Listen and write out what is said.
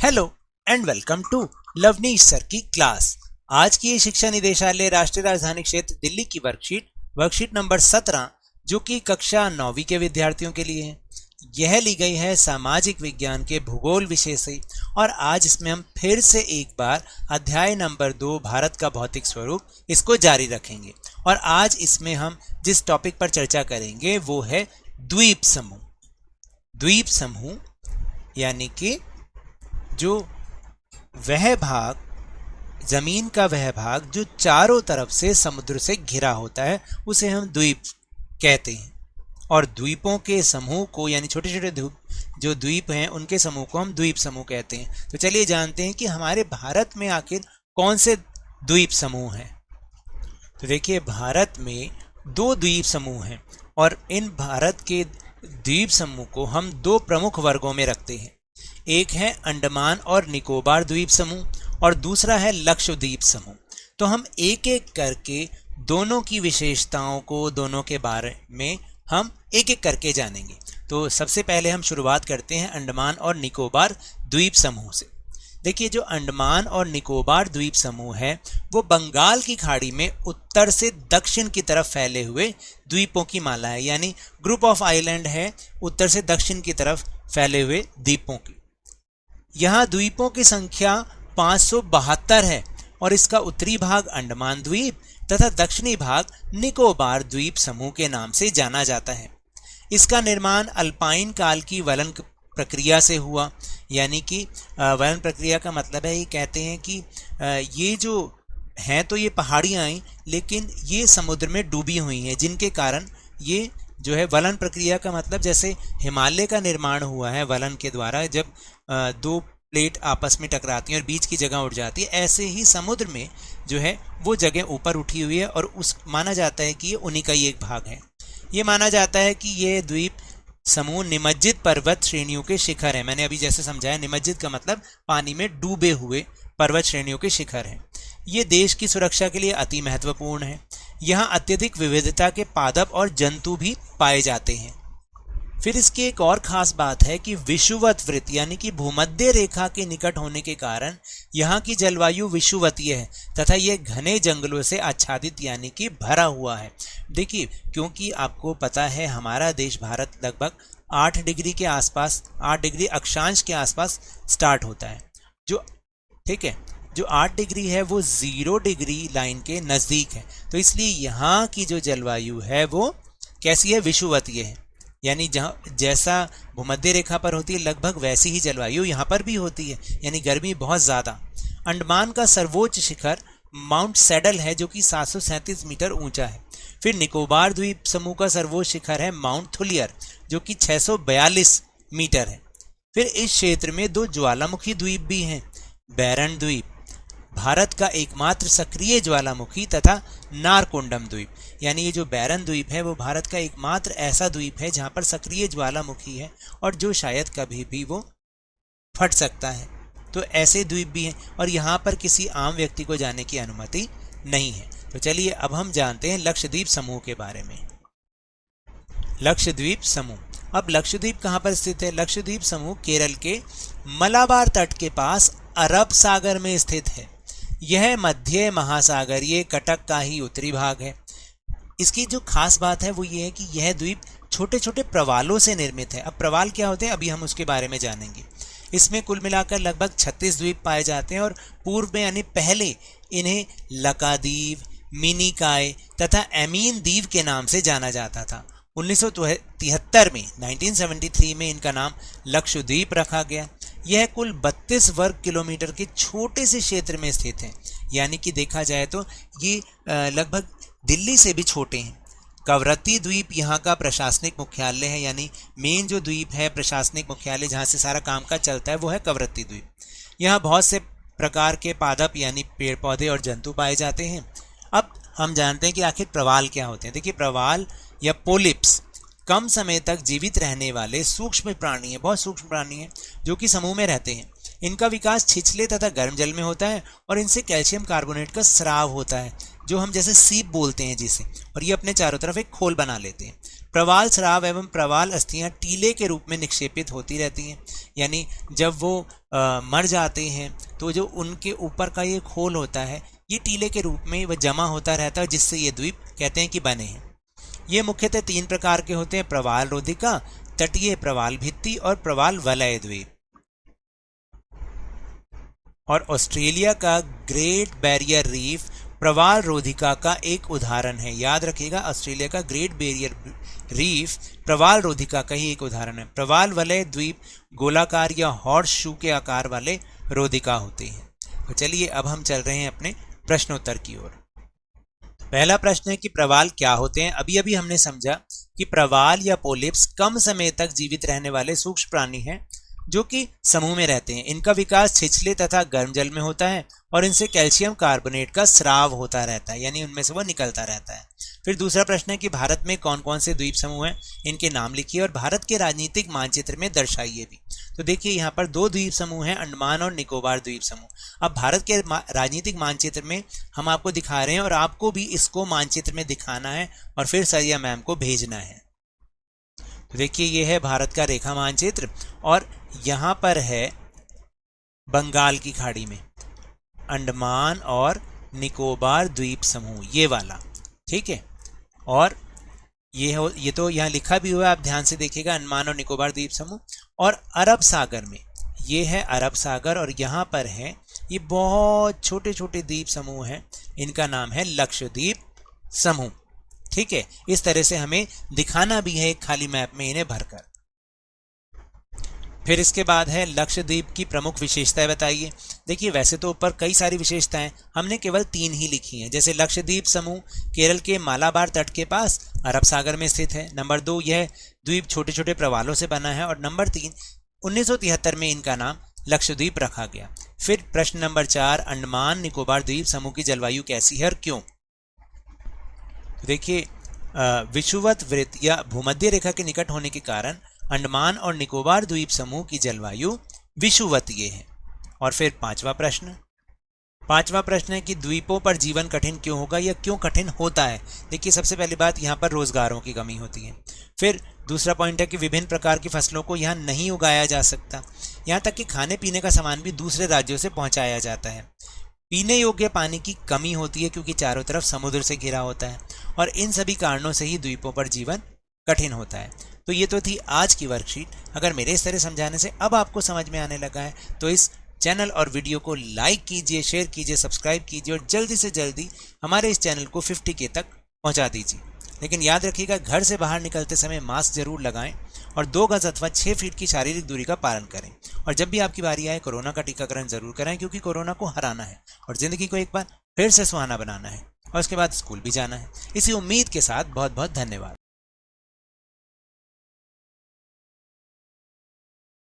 Hello and welcome to Lavneesh sir की class. आज की ये शिक्षा निदेशालय राष्ट्रीय राजधानी क्षेत्र दिल्ली की वर्कशीट नंबर 17 जो कि कक्षा 9वीं के विद्यार्थियों के लिए है। यह ली गई है सामाजिक विज्ञान के भूगोल विषय से और आज इसमें हम फिर से एक बार अध्याय नंबर 2 भारत का भौतिक स्वरूप इसको जारी रखेंगे। और आज इसमें हम जिस टॉपिक पर चर्चा करेंगे वो है द्वीप समूह। द्वीप समूह यानी कि जो वह भाग, जमीन का वह भाग जो चारों तरफ से समुद्र से घिरा होता है उसे हम द्वीप कहते हैं। और द्वीपों के समूह को यानी छोटे छोटे जो द्वीप हैं उनके समूह को हम द्वीप समूह कहते हैं। तो चलिए जानते हैं कि हमारे भारत में आखिर कौन से द्वीप समूह हैं। तो देखिए, भारत में 2 द्वीप समूह हैं और इन भारत के द्वीप समूह को हम 2 प्रमुख वर्गों में रखते हैं। एक है अंडमान और निकोबार द्वीप समूह और दूसरा है लक्षद्वीप समूह। तो हम एक एक करके दोनों की विशेषताओं को, दोनों के बारे में हम एक एक करके जानेंगे। तो सबसे पहले हम शुरुआत करते हैं अंडमान और निकोबार द्वीप समूह से। देखिए, जो अंडमान और निकोबार द्वीप समूह है वो बंगाल की खाड़ी में उत्तर से दक्षिण की तरफ फैले हुए द्वीपों की माला है, यानी ग्रुप ऑफ आइलैंड है उत्तर से दक्षिण की तरफ फैले हुए द्वीपों की। यहाँ द्वीपों की संख्या 572 है और इसका उत्तरी भाग अंडमान द्वीप तथा दक्षिणी भाग निकोबार द्वीप समूह के नाम से जाना जाता है। इसका निर्माण अल्पाइन काल की वलन प्रक्रिया से हुआ, यानी कि वलन प्रक्रिया का मतलब है, ये कहते हैं कि ये जो हैं तो ये पहाड़ियाँ आई लेकिन ये समुद्र में डूबी हुई हैं, जिनके कारण ये जो है वलन प्रक्रिया का मतलब जैसे हिमालय का निर्माण हुआ है वलन के द्वारा, जब 2 प्लेट आपस में टकराती हैं और बीच की जगह उठ जाती है, ऐसे ही समुद्र में जो है वो जगह ऊपर उठी हुई है और उस माना जाता है कि ये उन्हीं का ही एक भाग है। ये माना जाता है कि ये द्वीप समूह निमज्जित पर्वत श्रेणियों के शिखर है। मैंने अभी जैसे समझाया, निमज्जित का मतलब पानी में डूबे हुए पर्वत श्रेणियों के शिखर हैं। ये देश की सुरक्षा के लिए अति महत्वपूर्ण है। यहाँ अत्यधिक विविधता के पादप और जंतु भी पाए जाते हैं। फिर इसकी एक और खास बात है कि विषुवत वृत्त यानी कि भूमध्य रेखा के निकट होने के कारण यहाँ की जलवायु विषुवतीय है तथा ये घने जंगलों से आच्छादित यानी कि भरा हुआ है। देखिए, क्योंकि आपको पता है हमारा देश भारत लगभग 8 डिग्री के आसपास, 8 डिग्री अक्षांश के आसपास स्टार्ट होता है। ठीक है, जो 8 डिग्री है वो 0 डिग्री लाइन के नज़दीक है। तो इसलिए यहाँ की जो जलवायु है वो कैसी है, विषुवतीय है, यानी जहाँ जैसा भूमध्य रेखा पर होती है लगभग वैसी ही जलवायु यहाँ पर भी होती है, यानी गर्मी बहुत ज़्यादा। अंडमान का सर्वोच्च शिखर माउंट सैडल है जो कि 737 मीटर ऊंचा है। फिर निकोबार द्वीप समूह का सर्वोच्च शिखर है माउंट थुलियर जो कि 642 मीटर है। फिर इस क्षेत्र में 2 ज्वालामुखी द्वीप भी हैं। बैरन द्वीप भारत का एकमात्र सक्रिय ज्वालामुखी तथा नारकोंडम द्वीप, यानी ये जो बैरन द्वीप है वो भारत का एकमात्र ऐसा द्वीप है जहाँ पर सक्रिय ज्वालामुखी है और जो शायद कभी भी वो फट सकता है। तो ऐसे द्वीप भी हैं और यहाँ पर किसी आम व्यक्ति को जाने की अनुमति नहीं है। तो चलिए अब हम जानते हैं लक्षद्वीप समूह के बारे में। लक्षद्वीप समूह, अब लक्षद्वीप कहाँ पर स्थित है? लक्षद्वीप समूह केरल के मलाबार तट के पास अरब सागर में स्थित है। यह मध्य महासागरीय कटक का ही उत्तरी भाग है। इसकी जो खास बात है वो ये है कि यह द्वीप छोटे छोटे प्रवालों से निर्मित है। अब प्रवाल क्या होते हैं अभी हम उसके बारे में जानेंगे। इसमें कुल मिलाकर लगभग 36 द्वीप पाए जाते हैं और पूर्व में यानी पहले इन्हें लकादीव, मिनिकाय तथा एमीन द्वीप के नाम से जाना जाता था। 1973 में 1973 में इनका नाम लक्षद्वीप रखा गया। यह कुल 32 वर्ग किलोमीटर के छोटे से क्षेत्र में स्थित है, यानी कि देखा जाए तो ये लगभग दिल्ली से भी छोटे हैं। कवरत्ती द्वीप यहाँ का प्रशासनिक मुख्यालय है, यानी मेन जो द्वीप है प्रशासनिक मुख्यालय जहाँ से सारा काम का चलता है वो है कवरत्ती द्वीप। यहाँ बहुत से प्रकार के पादप यानी पेड़ पौधे और जंतु पाए जाते हैं। अब हम जानते हैं कि आखिर प्रवाल क्या होते हैं। देखिए, प्रवाल या पोलिप्स कम समय तक जीवित रहने वाले सूक्ष्म प्राणी हैं, बहुत सूक्ष्म प्राणी हैं जो कि समूह में रहते हैं। इनका विकास छिछले तथा गर्म जल में होता है और इनसे कैल्शियम कार्बोनेट का स्राव होता है जो हम जैसे सीप बोलते हैं जिसे, और ये अपने चारों तरफ एक खोल बना लेते हैं। प्रवाल स्राव एवं प्रवाल अस्थियां टीले के रूप में निक्षेपित होती रहती हैं, यानी जब वो मर जाते हैं तो जो उनके ऊपर का ये खोल होता है ये टीले के रूप में वह जमा होता रहता है, जिससे ये द्वीप कहते हैं कि बने हैं। ये मुख्यतः 3 प्रकार के होते हैं: प्रवाल रोधिका, तटीय प्रवाल भित्ति और प्रवाल वलय द्वीप। और ऑस्ट्रेलिया का ग्रेट बैरियर रीफ प्रवाल रोधिका का एक उदाहरण है। याद रखिएगा, ऑस्ट्रेलिया का ग्रेट बैरियर रीफ प्रवाल रोधिका का ही एक उदाहरण है। प्रवाल वलय द्वीप गोलाकार या हॉर्स शू के आकार वाले रोधिका होते हैं। तो चलिए अब हम चल रहे हैं अपने प्रश्नोत्तर की ओर। पहला प्रश्न है कि प्रवाल क्या होते हैं। अभी अभी हमने समझा कि प्रवाल या पोलिप्स कम समय तक जीवित रहने वाले सूक्ष्म प्राणी हैं जो कि समूह में रहते हैं। इनका विकास छिछले तथा गर्म जल में होता है और इनसे कैल्शियम कार्बोनेट का स्राव होता रहता है, यानी उनमें से वो निकलता रहता है। फिर दूसरा प्रश्न है कि भारत में कौन कौन से द्वीप समूह हैं, इनके नाम लिखिए और भारत के राजनीतिक मानचित्र में दर्शाइए भी। तो देखिए यहाँ पर 2 द्वीप समूह हैं, अंडमान और निकोबार द्वीप समूह। अब भारत के राजनीतिक मानचित्र में हम आपको दिखा रहे हैं और आपको भी इसको मानचित्र में दिखाना है और फिर सरिया मैम को भेजना है। तो देखिए ये है भारत का रेखा मानचित्र और यहाँ पर है बंगाल की खाड़ी में अंडमान और निकोबार द्वीप समूह, ये वाला, ठीक है। और ये तो यहाँ लिखा भी हुआ है, आप ध्यान से देखिएगा, अंडमान और निकोबार द्वीप समूह। और अरब सागर में ये है अरब सागर और यहाँ पर है ये बहुत छोटे छोटे द्वीप समूह हैं, इनका नाम है लक्षद्वीप समूह, ठीक है। इस तरह से हमें दिखाना भी है एक खाली मैप में इन्हें भरकर। फिर इसके बाद है लक्षद्वीप की प्रमुख विशेषताएं बताइए। देखिए वैसे तो ऊपर कई सारी विशेषताएं, हमने केवल 3 ही लिखी हैं। जैसे लक्षद्वीप समूह केरल के मालाबार तट के पास अरब सागर में स्थित है। नंबर 2, यह द्वीप छोटे छोटे प्रवालों से बना है। और नंबर 3, 1973 में इनका नाम लक्षद्वीप रखा गया। फिर प्रश्न नंबर 4, अंडमान निकोबार द्वीप समूह की जलवायु कैसी है और क्यों। देखिए विषुवत वृत्त या भूमध्य रेखा के निकट होने के कारण अंडमान और निकोबार द्वीप समूह की जलवायु विषुवतीय है। और फिर पांचवा प्रश्न है कि द्वीपों पर जीवन कठिन क्यों होगा या क्यों कठिन होता है। देखिए सबसे पहली बात, यहाँ पर रोजगारों की कमी होती है। फिर दूसरा पॉइंट है कि विभिन्न प्रकार की फसलों को यहाँ नहीं उगाया जा सकता, यहाँ तक कि खाने पीने का सामान भी दूसरे राज्यों से पहुंचाया जाता है। पीने योग्य पानी की कमी होती है क्योंकि चारों तरफ समुद्र से घिरा होता है और इन सभी कारणों से ही द्वीपों पर जीवन कठिन होता है। तो ये तो थी आज की वर्कशीट। अगर मेरे इस तरह समझाने से अब आपको समझ में आने लगा है तो इस चैनल और वीडियो को लाइक कीजिए, शेयर कीजिए, सब्सक्राइब कीजिए और जल्दी से जल्दी हमारे इस चैनल को 50K तक पहुंचा दीजिए। लेकिन याद रखिएगा, घर से बाहर निकलते समय मास्क जरूर लगाएं और 2 गज अथवा 6 फीट की शारीरिक दूरी का पालन करें। और जब भी आपकी बारी आए कोरोना का टीकाकरण जरूर कराएं, क्योंकि कोरोना को हराना है और जिंदगी को एक बार फिर से सुहाना बनाना है और उसके बाद स्कूल भी जाना है। इसी उम्मीद के साथ बहुत बहुत धन्यवाद।